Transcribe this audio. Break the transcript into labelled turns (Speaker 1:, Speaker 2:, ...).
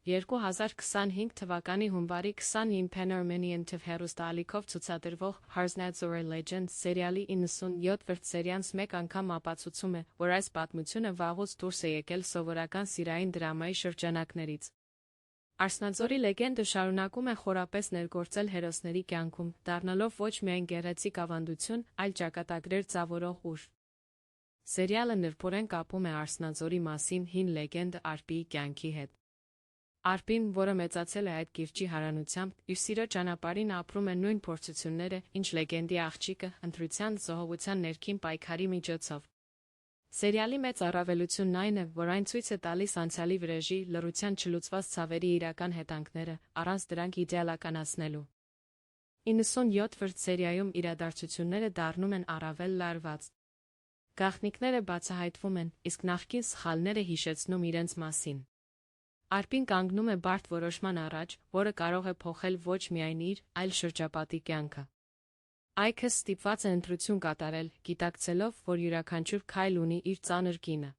Speaker 1: 2025 թվականի հունվարի 29 Pan-Armenian հեռուստաալիքով ցուցադրվող Harzhnadzor Legends սերիալի 97-րդ սերիանց մեկ անգամ ապացուցում է, որ այս պատմությունը վաղուց դուրս է եկել սովորական սիրային դրամայի շրջանակներից։ Harzhnadzori լեգենդը շարունակում է խորապես ներգործել հերոսների կյանքում, դառնալով ոչ միայն գեղեցիկ ավանդություն, այլ ճակատագրեր ձևավորող ուժ։ Սերիալը նրբորեն կապում է Harzhnadzori մասին հին լեգենդ Արպիի կյանքի հետ։ Արպին, որը մեծացել է այդ կիրճի հարանությամբ, իր սիրո ճանապարհին ապրում է նույն փորձությունները, ինչ լեգենդի աղջիկը, ընտրության, զոհողության ներքին պայքարի միջոցով։ Սերիալի մեծ առավելությունն այն է, որ այն ցույց է տալիս անցյալի վրեժի, լռության չլուծված ցավերի իրական հետանքները, առանց դրանք իդեալականացնելու։ 97-րդ սերիայում իրադարձությունները դառնում են առավել լարված։ Գաղտնիքները բացահայտվում են, իսկ նախկին սխալները հիշեցնում իրենց մասին։ Արպին կանգնում է բարդ որոշման առաջ, որը կարող է փոխել ոչ միայն իր, այլ շրջապատի կյանքը։ Այքս ստիպված է ընտրություն կատարել, գիտակցելով, որ յուրաքանչյուր քայլ ունի իր ծանր գինը։